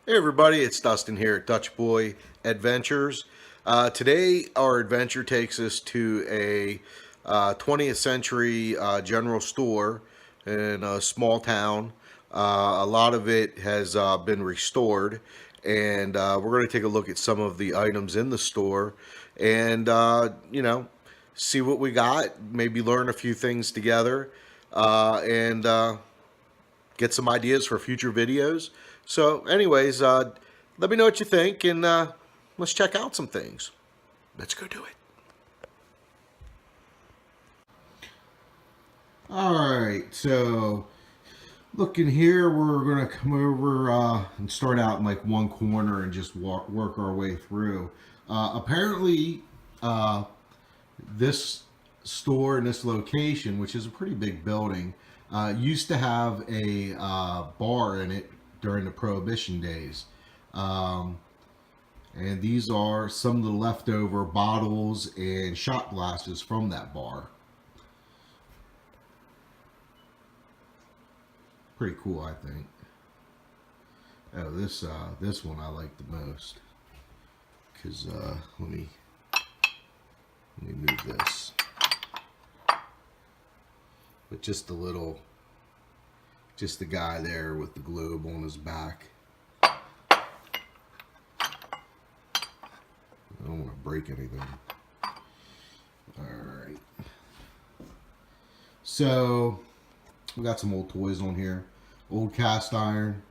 Hey everybody, it's Dustin here at Dutch Boy Adventures. Today our adventure takes us to a 20th century general store in a small town. A lot of it has been restored, and we're going to take a look at some of the items in the store and, see what we got, maybe learn a few things together, and get some ideas for future videos. So, anyways, let me know what you think, and let's check out some things. Let's go do it. All right, so looking here, we're gonna come over and start out in like one corner and just work our way through. Apparently, uh, this store in this location, which is a pretty big building, used to have a bar in it during the Prohibition days. Um, and these are some of the leftover bottles and shot glasses from that bar. Pretty cool, I think. Oh, this one I like the most because let me move this. But just a little, just the guy there with the globe on his back. I don't want to break anything. Alright. So, we got some old toys on here. Old cast iron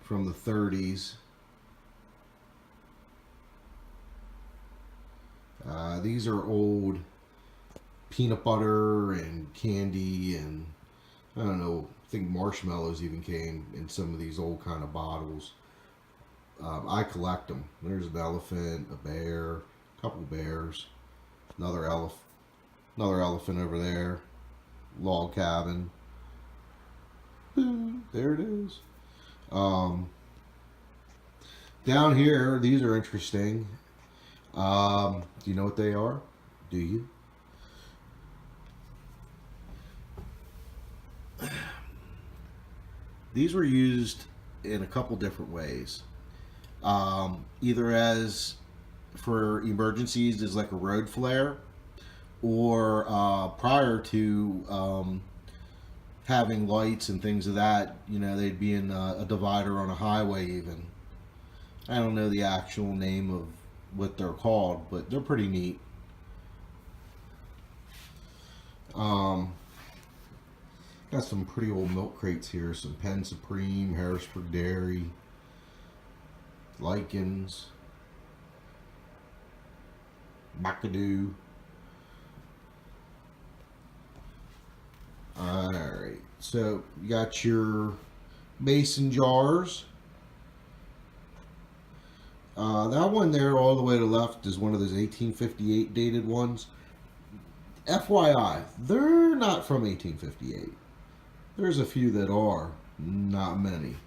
from the 30s. These are old peanut butter and candy and I don't know, I think marshmallows even came in some of these old kind of bottles. I collect them. There's an elephant, a bear, a couple bears, another elephant over there, log cabin. Boom, there it is. Down here, these are interesting. Do you know what they are? Do you? These were used in a couple different ways. Either as for emergencies as like a road flare, or prior to having lights and things of that, they'd be in a divider on a highway even. I don't know the actual name of what they're called, but they're pretty neat. Got some pretty old milk crates here. Some Penn Supreme, Harrisburg Dairy, Likens, McAdoo. Alright, so you got your mason jars. That one there all the way to the left is one of those 1858 dated ones. FYI, they're not from 1858. There's a few that are, not many.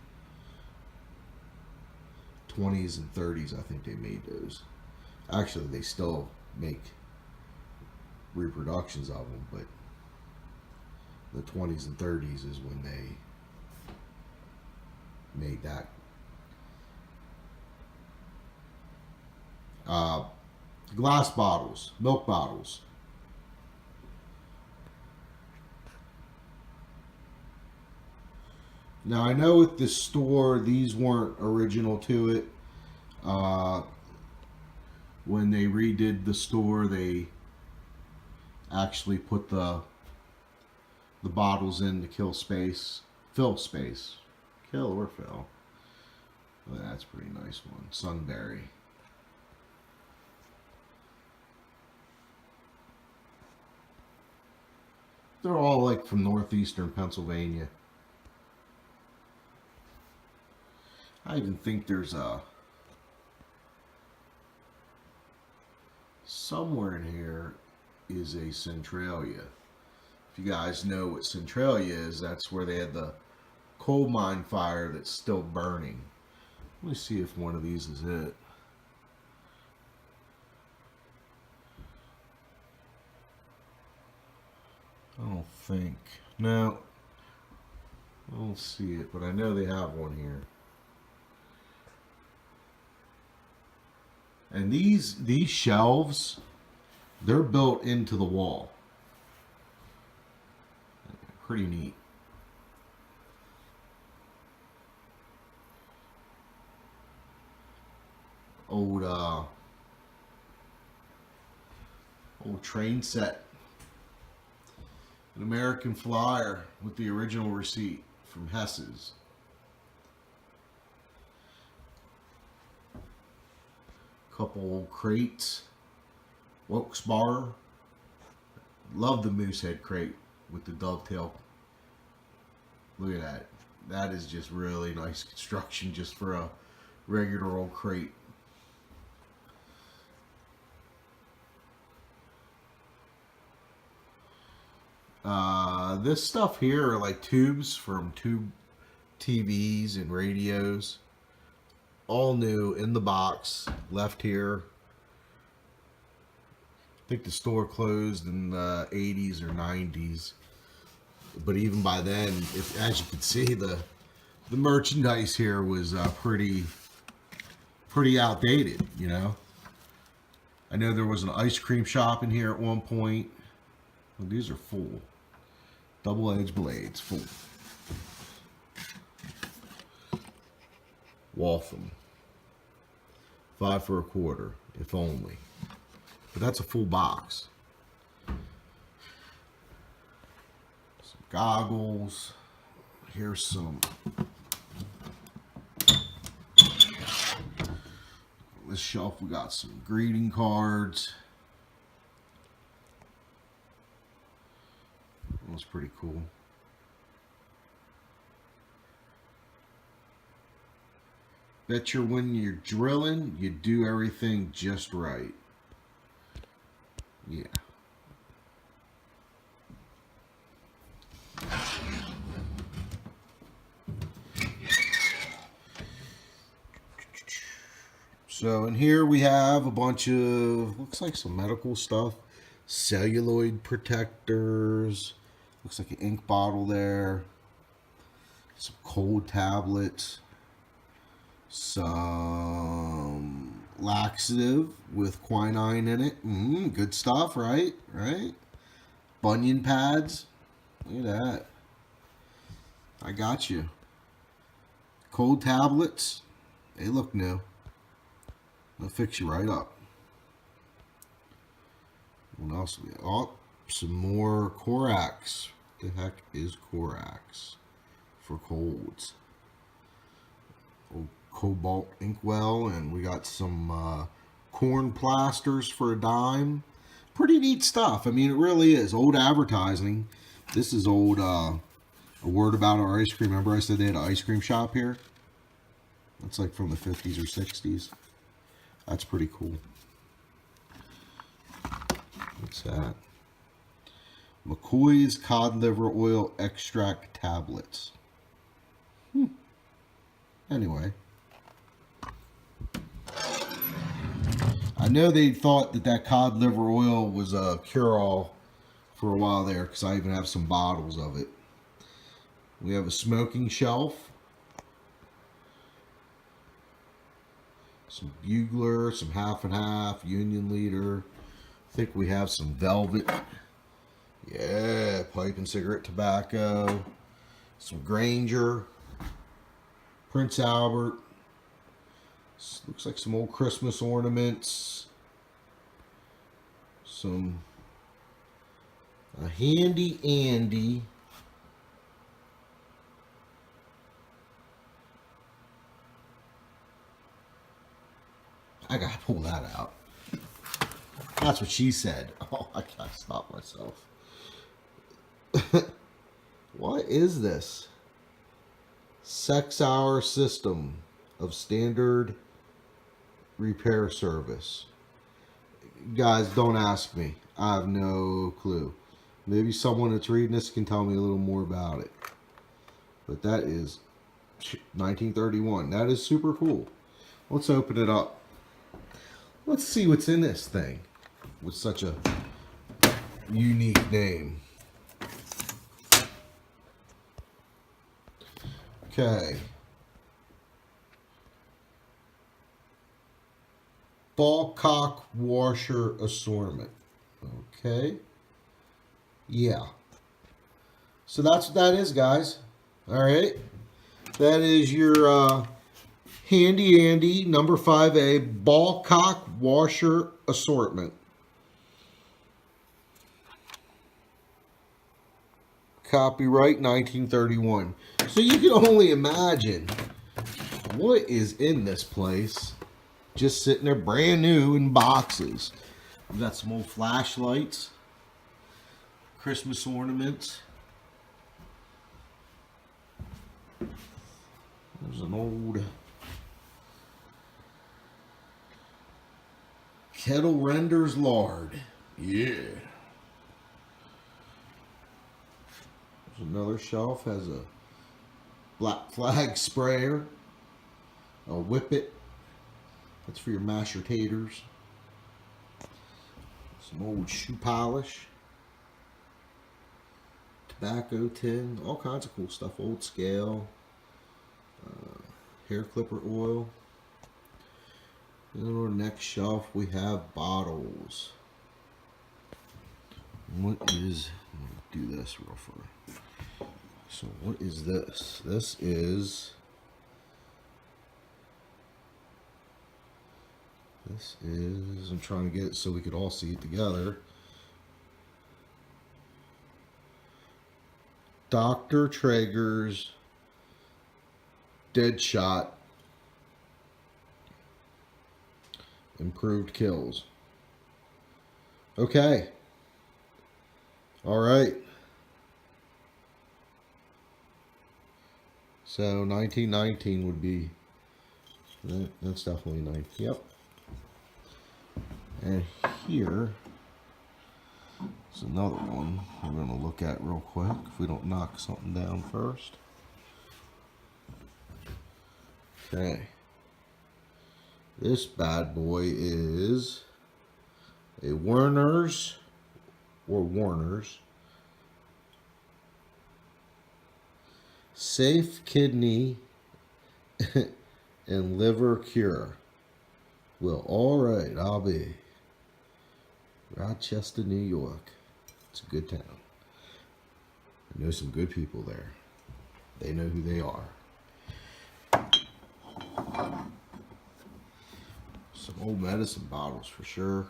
20s and 30s, I think they made those. Actually, they still make reproductions of them, but the 20s and 30s is when they made that. Glass bottles, milk bottles. Now I know at the store these weren't original to it. When they redid the store, they actually put the bottles in to fill space, kill or fill. Well, that's a pretty nice one, Sunbury. They're all like from northeastern Pennsylvania. I even think there's somewhere in here is a Centralia. If you guys know what Centralia is, that's where they had the coal mine fire that's still burning. Let me see if one of these is it. I don't think. No. I don't see it, but I know they have one here. And these shelves, they're built into the wall. Pretty neat. Old train set. An American Flyer with the original receipt from Hess's. Couple old crates. Wilkes Barre. Love the Moosehead crate with the dovetail. Look at that. That is just really nice construction just for a regular old crate. This stuff here are like tubes from tube TVs and radios. All new in the box, left here. I think the store closed in the 80s or 90s. But even by then, as you can see, the merchandise here was pretty outdated, you know. I know there was an ice cream shop in here at one point. Well, these are full. Double-edged blades, full. Waltham. 5 for a quarter, if only. But that's a full box. Some goggles. Here's some. This shelf, we got some greeting cards. That was pretty cool. Bet you when you're drilling, you do everything just right. Yeah. So in here we have a bunch of, looks like some medical stuff. Celluloid protectors. Looks like an ink bottle there. Some cold tablets. Some laxative with quinine in it. Good stuff, right? Right? Bunion pads. Look at that. I got you. Cold tablets. They look new. They'll fix you right up. What else we have? Oh, some more Corax. What the heck is Corax? For colds. Old Cobalt inkwell, and we got some corn plasters for a dime. Pretty neat stuff. I mean, it really is. Old advertising. This is old, a word about our ice cream. Remember I said they had an ice cream shop here? That's like from the 50s or 60s. That's pretty cool. What's that? McCoy's cod liver oil extract tablets. Anyway. I know they thought that cod liver oil was a cure-all for a while there, because I even have some bottles of it. We have a smoking shelf. Some Bugler, some half and half, Union Leader. I think we have some Velvet. Yeah, pipe and cigarette tobacco. Some Granger. Prince Albert. Looks like some old Christmas ornaments. Some Handy Andy. I gotta pull that out. That's what she said. Oh, I gotta stop myself. What is this? 6-hour system of standard repair service. Guys, don't ask me. I have no clue. Maybe someone that's reading this can tell me a little more about it. But that is 1931. That is super cool. Let's open it up. Let's see what's in this thing with such a unique name. Okay. ball cock washer assortment. Okay. Yeah. So that's what that is, guys. All right. That is your handy Andy number 5A ball cock washer assortment. Copyright 1931. So you can only imagine what is in this place. Just sitting there brand new in boxes. We got some old flashlights, Christmas ornaments. There's an old Kettle Renders lard. Yeah. There's another shelf, has a Black Flag sprayer, a Whippet. That's for your mashed taters. Some old shoe polish, tobacco tin, all kinds of cool stuff. Old scale, hair clipper oil. And on our next shelf we have bottles. What is, let me do this real fast. So what is this? This is I'm trying to get it so we could all see it together. Dr. Traeger's Deadshot Improved Kills. Okay. All right. So 1919 would be, that's definitely 9. Yep. And here is another one we're going to look at real quick if we don't knock something down first. Okay. This bad boy is a Werner's Safe Kidney and Liver Cure. Well, alright, I'll be Rochester, New York. It's a good town. I know some good people there. They know who they are. Some old medicine bottles for sure.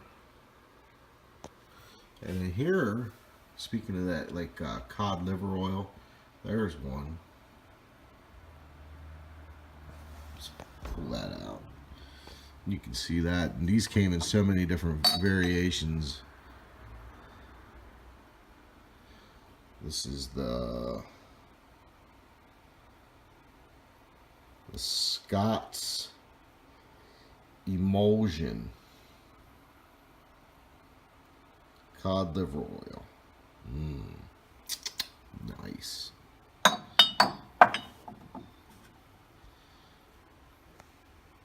And then here, speaking of that, like cod liver oil, there's one. Let's pull that out. You can see that. And these came in so many different variations. This is the Scott's Emulsion cod liver oil. Nice.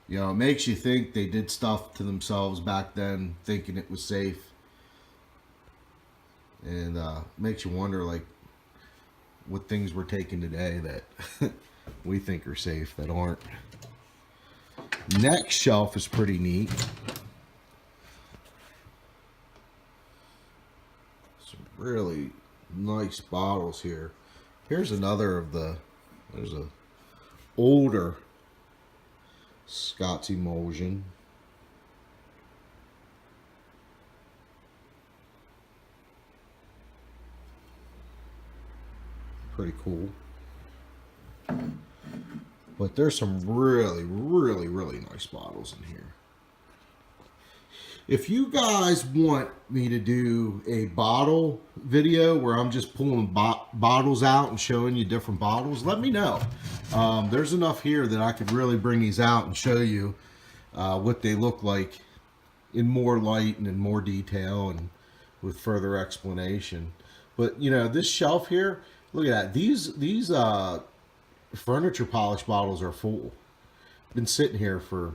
You know, it makes you think they did stuff to themselves back then, thinking it was safe. And makes you wonder, like, what things we're taking today that we think are safe that aren't. Next shelf is pretty neat. Some really nice bottles here. Here's another of the, there's a older Scott's Emulsion. Pretty cool. But there's some really, really, really nice bottles in here. If you guys want me to do a bottle video where I'm just pulling bottles out and showing you different bottles, let me know. There's enough here that I could really bring these out and show you what they look like in more light and in more detail and with further explanation. But, you know, this shelf here, look at that. These furniture polish bottles are full. Been sitting here for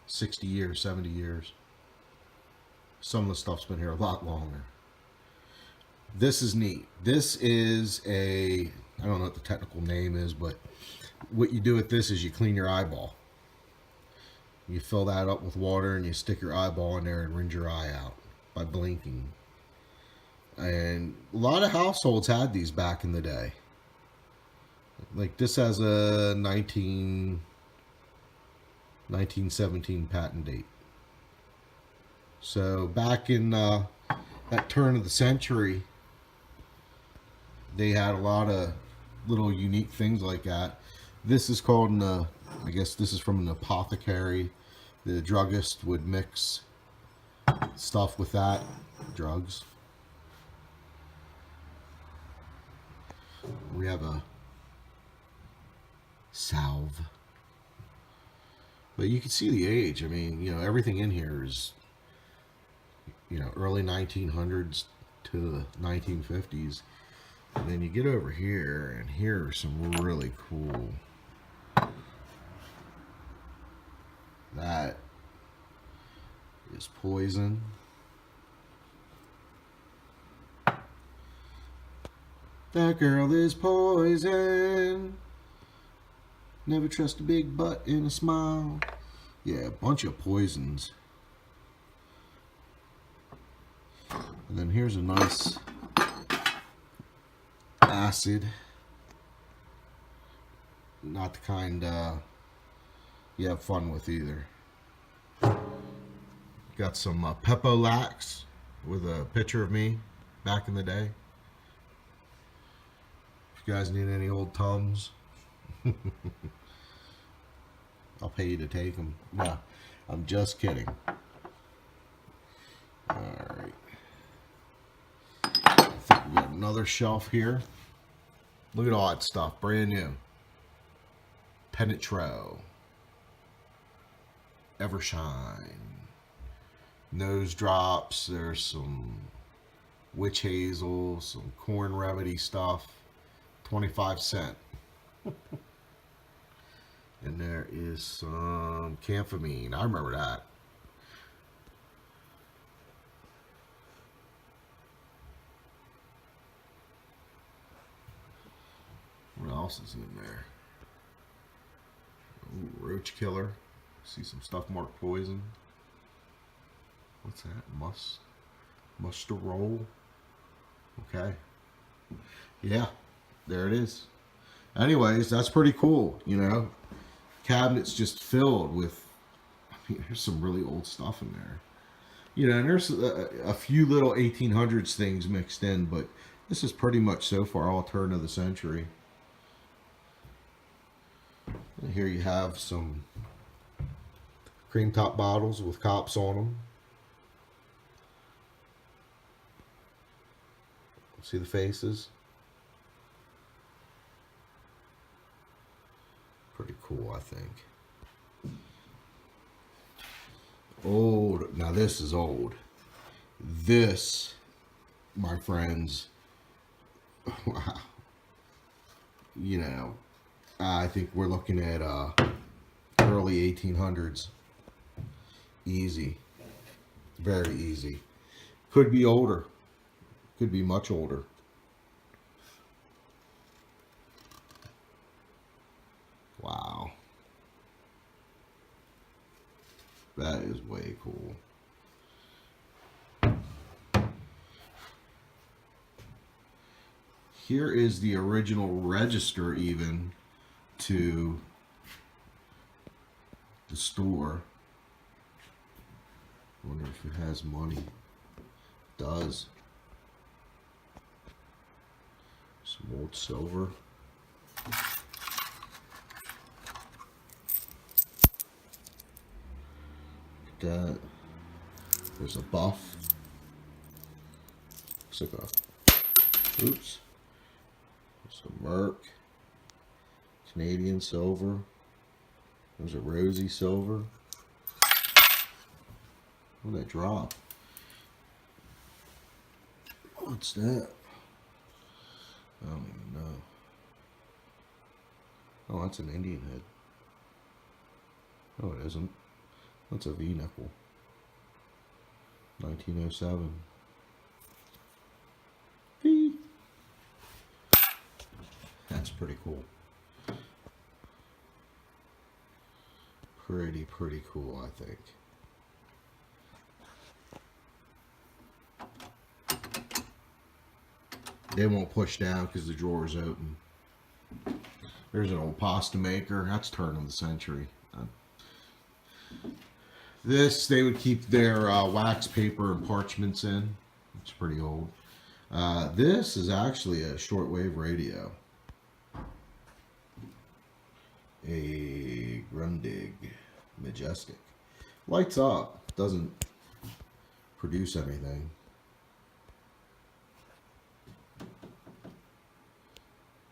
60 years, 70 years. Some of the stuff's been here a lot longer. This is neat. This is a, I don't know what the technical name is, but what you do with this is you clean your eyeball. You fill that up with water and you stick your eyeball in there and rinse your eye out by blinking. And a lot of households had these back in the day. Like this has a 1917 patent date. So back in that turn of the century, they had a lot of little unique things like that. This is called I guess this is from an apothecary. The druggist would mix stuff with that, drugs. We have a salve. But you can see the age. I mean, you know, everything in here is, you know, early 1900s to the 1950s. And then you get over here, and here are some really cool. That is poison. That girl is poison. Never trust a big butt in a smile. Yeah, a bunch of poisons. And then here's a nice acid. Not the kind you have fun with either. Got some Pepolax with a picture of me back in the day. If you guys need any old Tums, I'll pay you to take them. No, I'm just kidding. Alright. I think we got another shelf here. Look at all that stuff, brand new. Penetro. Evershine. Nose drops. There's some witch hazel, some corn remedy stuff. 25 cents. And there is some camphamine. I remember that. What else is in there? Ooh, roach killer. See some stuff marked poison. What's that? Muster roll. Okay. Yeah, there it is. Anyways, that's pretty cool, you know. Cabinet's just filled with, I mean, there's some really old stuff in there. You know, and there's a few little 1800s things mixed in, but this is pretty much so far all turn of the century. And here you have some cream top bottles with cops on them. See the faces? Pretty cool, I think. Old. Now this is old. This, my friends, wow. You know, I think we're looking at early 1800s. Easy. Very easy. Could be older. Could be much older. Wow. That is way cool. Here is the original register even to the store. Wonder if it has money. It does. Some old silver. Look at that. There's a buff. Looks like a, oops. Some Merc. Canadian silver. There's a rosy silver. What did that drop? What's that? I don't even know. Oh, that's an Indian head. No, it isn't. That's a V-nickel. 1907. V. That's pretty cool. Pretty cool, I think. They won't push down because the drawer is open. There's an old pasta maker. That's turn of the century. This, they would keep their wax paper and parchments in. It's pretty old. This is actually a shortwave radio. A Grundig Majestic. Lights up. Doesn't produce anything.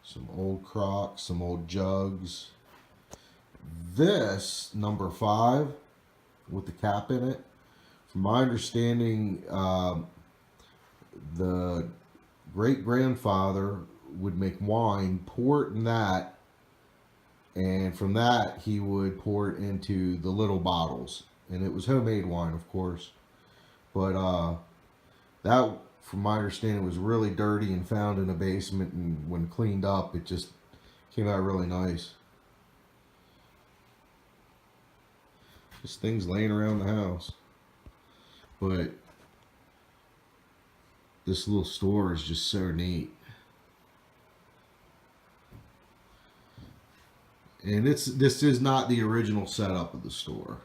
Some old Crocs, some old jugs. This, number 5, with the cap in it. From my understanding, the great-grandfather would make wine, pour it in that, and from that he would pour it into the little bottles. And it was homemade wine, of course. But that, from my understanding, was really dirty and found in a basement, and when cleaned up, it just came out really nice. Just things laying around the house. But this little store is just so neat. And this is not the original setup of the store.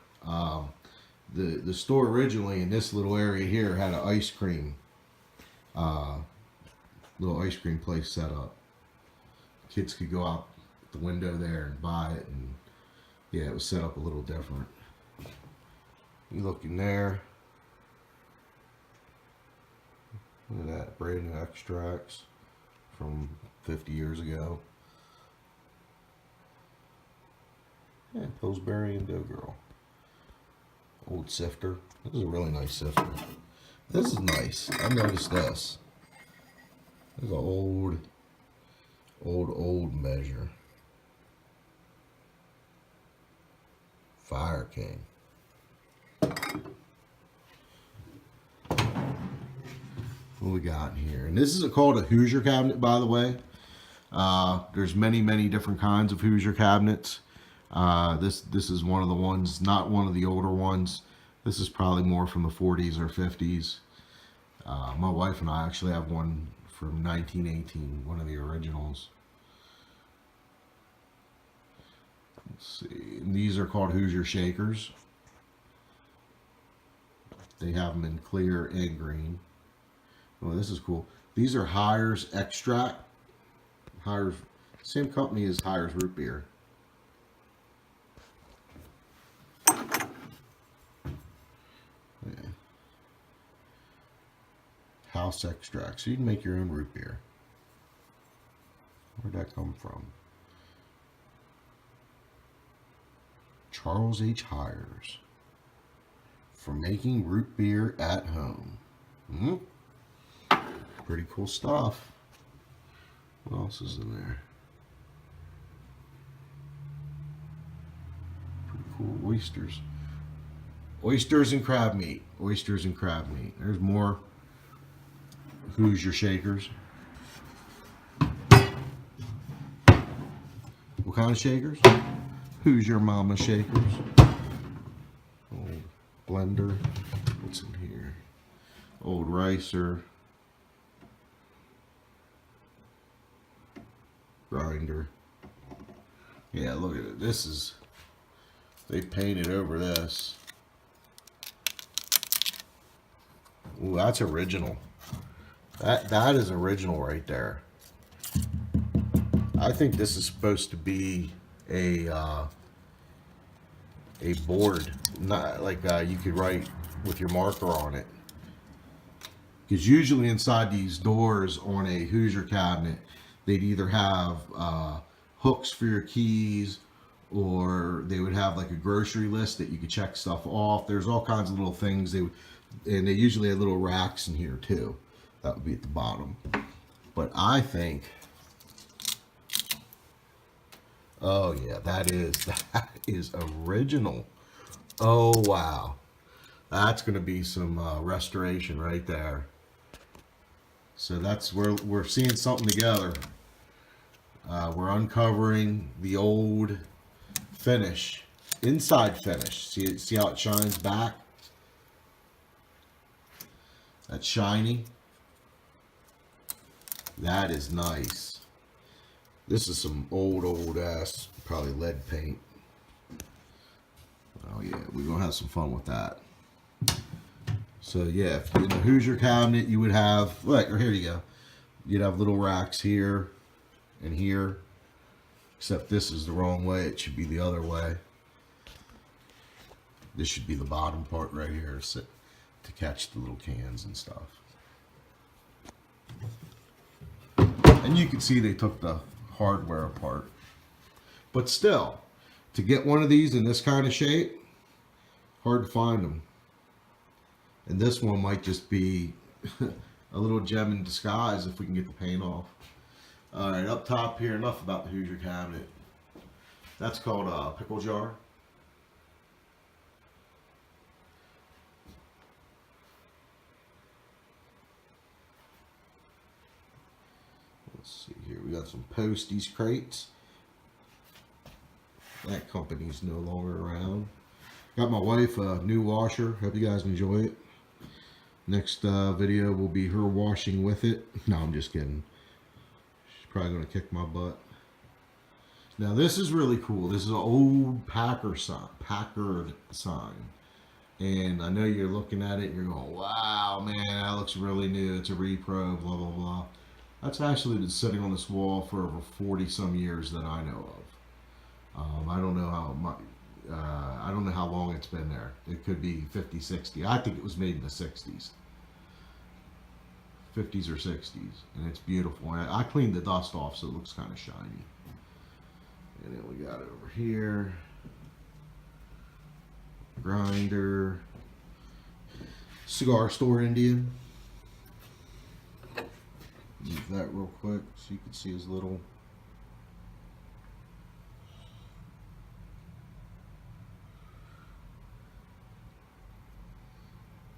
The store originally in this little area here had an ice cream, little ice cream place set up. Kids could go out the window there and buy it, and yeah, it was set up a little different. You look in there. Look at that, brand new extracts from 50 years ago. Yeah, Pillsbury and Dough Girl. Old sifter. This is a really nice sifter. This is nice. I noticed this. This is an old measure. Fire King. What we got in here? And this is called a Hoosier cabinet, by the way. There's many different kinds of Hoosier cabinets. This is one of the ones, not one of the older ones. This is probably more from the 40s or 50s. My wife and I actually have one from 1918, one of the originals. Let's see. And these are called Hoosier Shakers. They have them in clear and green. Oh, this is cool. These are Hires Extract. Hires, same company as Hires Root Beer. Yeah. House Extract. So you can make your own root beer. Where'd that come from? Charles H. Hires. For making root beer at home. Pretty cool stuff. What else is in there? Pretty cool oysters. Oysters and crab meat. Oysters and crab meat. There's more Hoosier Shakers. What kind of shakers? Hoosier Mama Shakers. Old blender. What's in here? Old ricer. Grinder. Yeah, look at it. This is, they painted over this. Ooh, that's original. That is original right there. I think this is supposed to be a board, not like you could write with your marker on it. Because usually inside these doors on a Hoosier cabinet, they'd either have hooks for your keys, or they would have like a grocery list that you could check stuff off. There's all kinds of little things. And they usually have little racks in here too. That would be at the bottom. But I think, oh yeah, that is original. Oh wow, that's going to be some restoration right there. So that's where we're seeing something together. We're uncovering the old finish inside finish. See how it shines back? That's shiny. That is nice. This is some old ass, probably lead paint. Oh yeah, we're gonna have some fun with that. So yeah, if in the Hoosier cabinet you would have, look, here you go. You'd have little racks here and here. Except this is the wrong way, it should be the other way. This should be the bottom part right here to catch the little cans and stuff. And you can see they took the hardware apart. But still, to get one of these in this kind of shape, hard to find them. And this one might just be a little gem in disguise if we can get the paint off. Alright, up top here, enough about the Hoosier cabinet. That's called a pickle jar. Let's see here, we got some Posties crates. That company's no longer around. Got my wife a new washer. Hope you guys enjoy it. Next video will be her washing with it. No, I'm just kidding. She's probably going to kick my butt. Now this is really cool. This is an old Packard sign. And I know you're looking at it and you're going, wow, man, that looks really new. It's a repro, blah, blah, blah. That's actually been sitting on this wall for over 40 some years that I know of. I don't know how long it's been there. It could be 50, 60. I think it was made in the 60s. 50s or 60s. And it's beautiful. And I cleaned the dust off so it looks kind of shiny. And then we got it over here. Grinder. Cigar Store Indian. Move that real quick so you can see his little...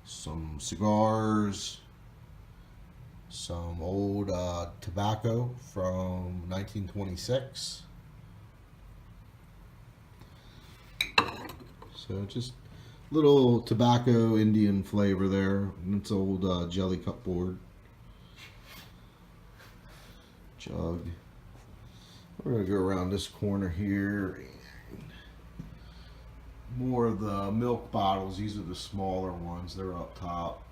Some cigars, some old tobacco from 1926. So just little tobacco Indian flavor there. It's old jelly cup board. Jug. We're going to go around this corner here. More of the milk bottles. These are the smaller ones. They're up top.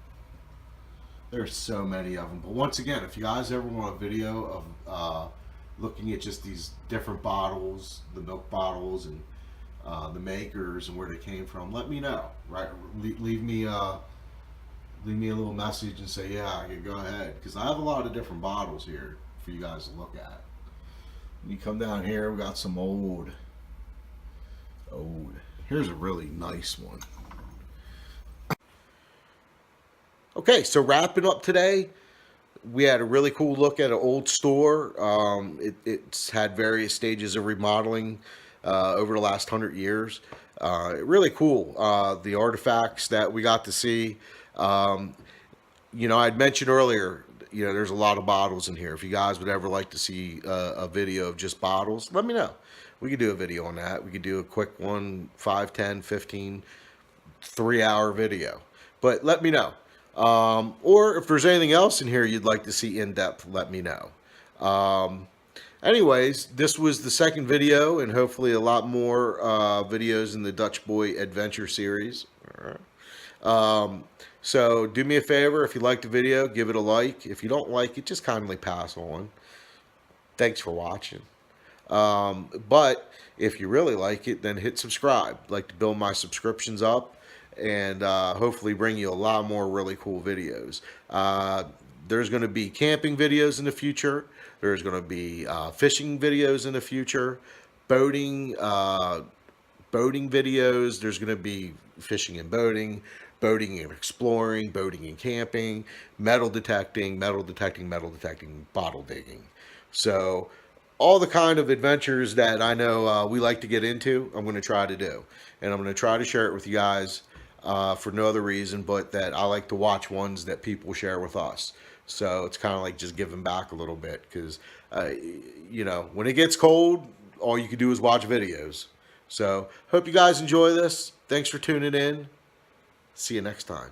There's so many of them. But once again, if you guys ever want a video of looking at just these different bottles, the milk bottles and the makers and where they came from, let me know. Right? Leave me a little message and say, yeah, go ahead. Because I have a lot of different bottles here for you guys to look at. When you come down here, we got some old. Here's a really nice one. Okay, so wrapping up today, we had a really cool look at an old store. It's had various stages of remodeling over the last 100 years. Really cool. The artifacts that we got to see. You know, I'd mentioned earlier, you know, there's a lot of bottles in here. If you guys would ever like to see a video of just bottles, let me know. We could do a video on that. We could do a quick one, 5, 10, 15, 3-hour video. But let me know. Or if there's anything else in here you'd like to see in depth, let me know. Anyways, this was the second video, and hopefully a lot more videos in the Dutch Boy Adventure series. So do me a favor, if you liked the video, give it a like. If you don't like it, just kindly pass on. Thanks for watching. But if you really like it, then hit subscribe. I'd like to build my subscriptions up and hopefully bring you a lot more really cool videos. There's going to be camping videos in the future. There's going to be fishing videos in the future. Boating videos. There's going to be fishing and boating and exploring, boating and camping, metal detecting, bottle digging. So all the kind of adventures that I know we like to get into, I'm going to try to do. And I'm going to try to share it with you guys for no other reason but that I like to watch ones that people share with us. So it's kind of like just giving back a little bit because, you know, when it gets cold, all you can do is watch videos. So hope you guys enjoy this. Thanks for tuning in. See you next time.